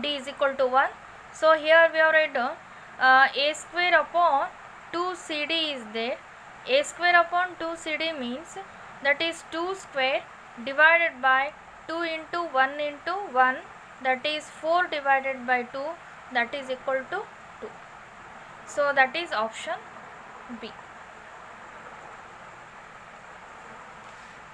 d is equal to 1. So here we have written a square upon 2 cd is there. A square upon 2 cd means that is 2 square divided by 2 into 1 into 1, that is 4 divided by 2, that is equal to 2. So that is option B.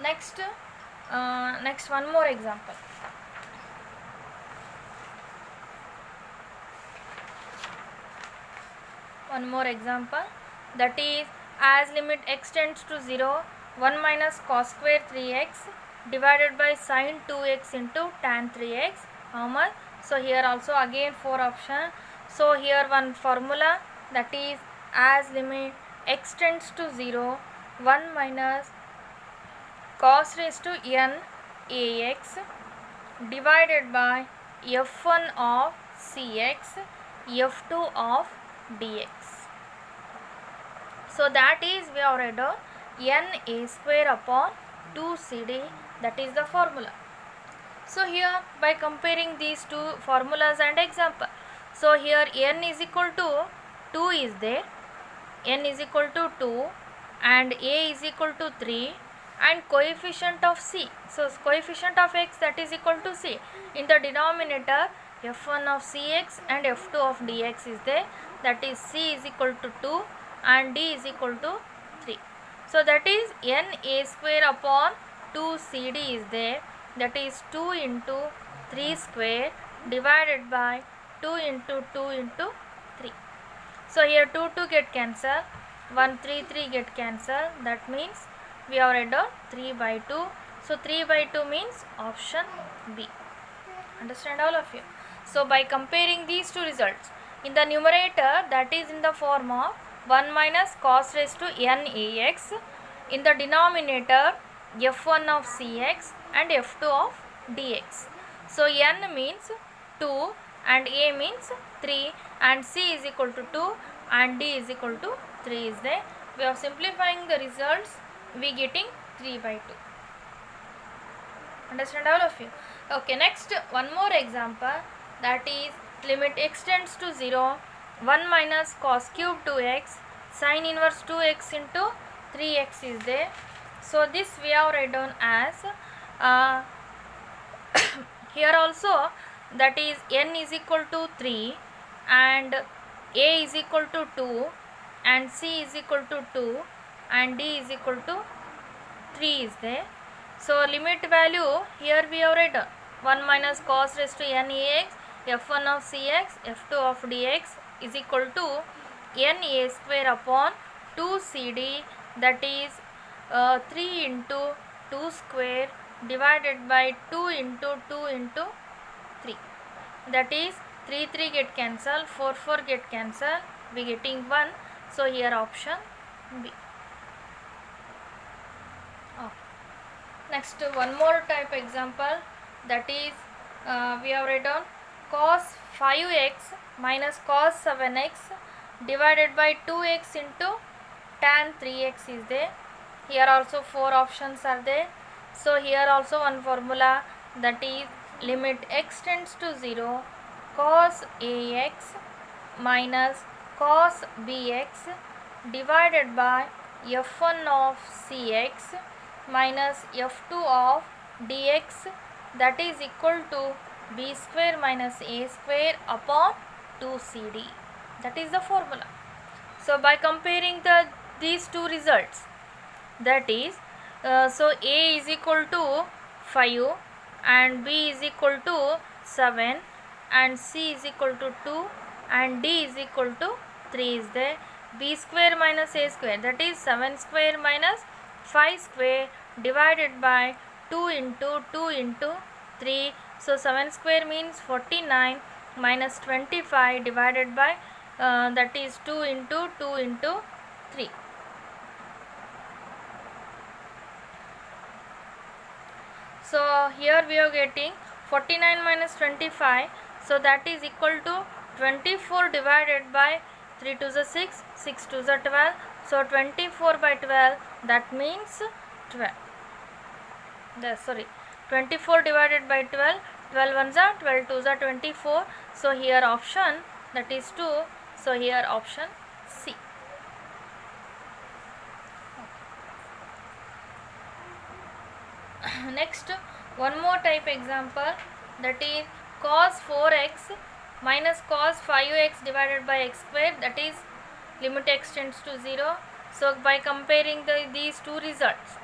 Next one more example. One more example, that is as limit x tends to 0, 1 minus cos square 3x divided by sin 2x into tan 3x, how much? So here also again 4 option. So here one formula, that is as limit x tends to 0, 1 minus cos raised to n ax divided by f1 of cx, f2 of dx. So that is we have read n a square upon 2 cd, that is the formula. So here by comparing these two formulas and example, so here n is equal to 2 is there, n is equal to 2 and a is equal to 3 and coefficient of c, so coefficient of x, that is equal to c. In the denominator f1 of cx and f2 of dx is there, that is c is equal to 2 and d is equal to 3. So that is n a square upon 2 cd is there, that is 2 into 3 square divided by 2 into 2 into 3. So here 2 get cancelled, 1 3 get cancelled, that means we have read out 3 by 2. So 3 by 2 means option B. Understand all of you? So by comparing these two results, in the numerator, that is in the form of 1 minus cos raised to n ax, in the denominator f1 of cx and f2 of dx. So n means 2 and a means 3 and c is equal to 2 and d is equal to 3 is there. We are simplifying the results, we getting 3 by 2. Understand all of you? Okay, next one more example, that is limit x tends to 0, 1 minus cos cube 2x sin inverse 2x into 3x is there. So this we have written as here also, that is n is equal to 3 and a is equal to 2 and c is equal to 2 and d is equal to 3 is there. So limit value here we have written 1 minus cos raised to n ax, f1 of cx, f2 of dx is equal to n a square upon 2 cd, that is 3 into 2 square divided by 2 into 2 into 3, that is 3 get cancelled, 4 get cancelled, we getting 1. So here option B. Okay. Next one more type example, that is we have written cos 5x minus cos 7x divided by 2x into tan 3x is there. Here also 4 options are there. So here also one formula, that is limit x tends to 0, cos ax minus cos bx divided by f1 of cx minus f2 of dx, that is equal to b square minus a square upon 2 cd, that is the formula. So by comparing these two results, that is so a is equal to 5 and b is equal to 7 and c is equal to 2 and d is equal to 3 is there. B square minus a square, that is 7 square minus 5 square divided by 2 into 2 into 3. So 7 square means 49 minus 25 divided by that is 2 into 2 into 3. So here we are getting 49 minus 25, so that is equal to 24 divided by 3 to the 6, 6 to the 12. So 24 by 12, that means 12. 24 divided by 12, 12 ones are 12, 2s are 24. So here option, that is 2. So here option C. Next, one more type example, that is cos 4x minus cos 5x divided by x square, that is limit x tends to 0. So by comparing these two results,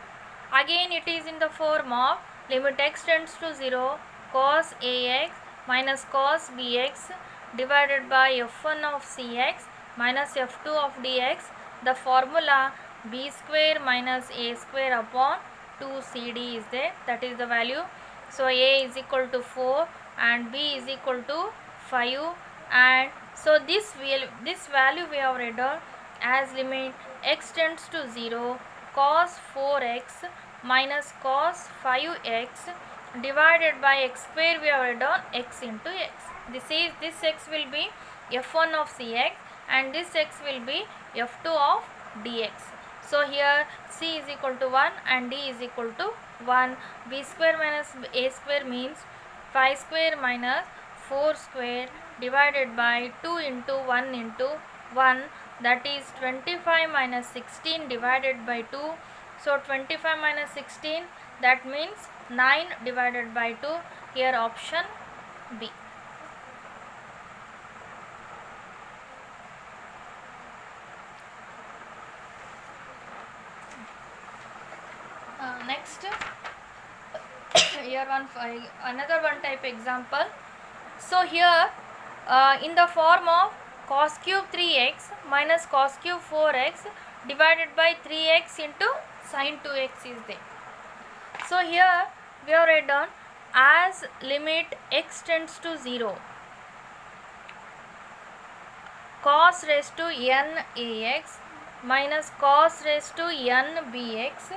again it is in the form of limit x tends to 0 cos ax minus cos bx divided by f1 of cx minus f2 of dx. The formula b square minus a square upon 2cd is there, that is the value. So a is equal to 4 and b is equal to 5, and so this value we have read out as limit x tends to 0 cos 4x minus cos 5x divided by x square, we have read on x into x. This x will be f1 of cx and this x will be f2 of dx. So here c is equal to 1 and d is equal to 1. b square minus a square means 5 square minus 4 square divided by 2 into 1 into 1, that is 25 minus 16 divided by 2. So 25 minus 16, that means 9 divided by 2. Here option B. Next, here another one type example. So here in the form of cos cube 3x minus cos cube 4x divided by 3x into sin 2x is there. So here we have read on as limit x tends to 0 cos raised to n ax minus cos raised to n bx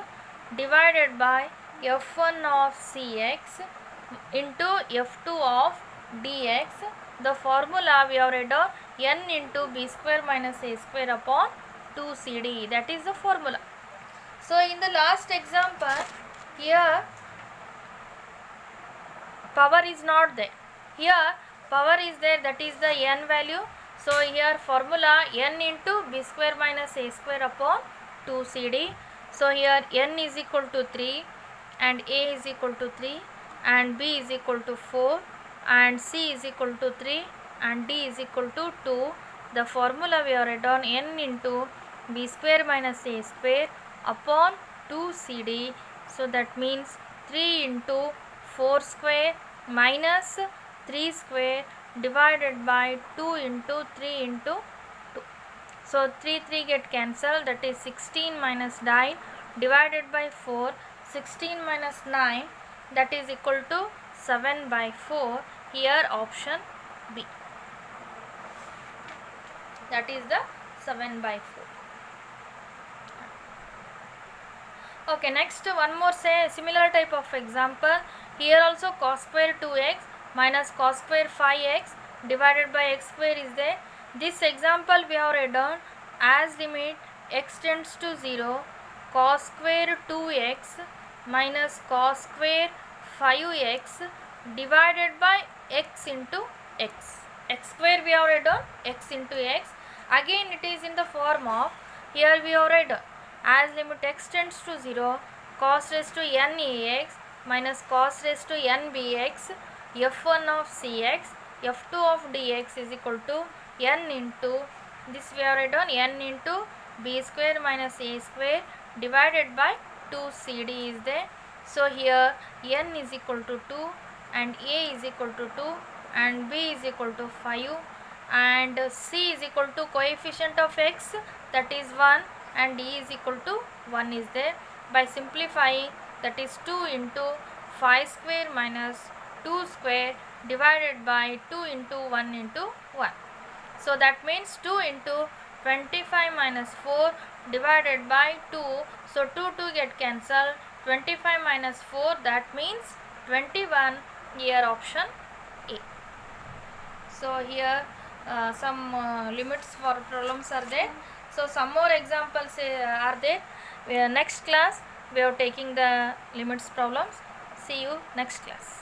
divided by f1 of cx into f2 of dx. The formula we have read on n into b square minus a square upon 2cd, that is the formula. So in the last example, here power is not there, here power is there, that is the n value. So here formula n into b square minus a square upon 2cd. So here n is equal to 3 and a is equal to 3 and b is equal to 4 and c is equal to 3 and d is equal to 2. The formula we have read on n into b square minus a square upon 2cd. So that means 3 into 4 square minus 3 square divided by 2 into 3 into 2. So 3 get cancelled, that is 16 minus 9 divided by 4, 16 minus 9, that is equal to 7 by 4. Here option B, that is the 7 by 4. Okay, next one more similar type of example. Here also cos square 2x minus cos square 5x divided by x square is there. This example we have read on as limit x tends to 0 cos square 2x minus cos square 5x divided by x into x. X square we have read on x into x. Again it is in the form of, here we have read as limit x tends to 0 cos raised to n ax minus cos raised to n bx f1 of cx f2 of dx is equal to n into, this we have read on n into b square minus a square divided by 2cd is there. So here n is equal to 2 and a is equal to 2 and b is equal to 5 and c is equal to coefficient of x, that is 1, and d is equal to 1 is there. By simplifying, that is 2 into 5 square minus 2 square divided by 2 into 1 into 1. So that means 2 into 25 minus 4 divided by 2. So 2 get cancelled. 25 minus 4, that means 21. Here option A. So here some limits for problems are there. So some more examples are there. Next class we are taking the limits problems. See you next class.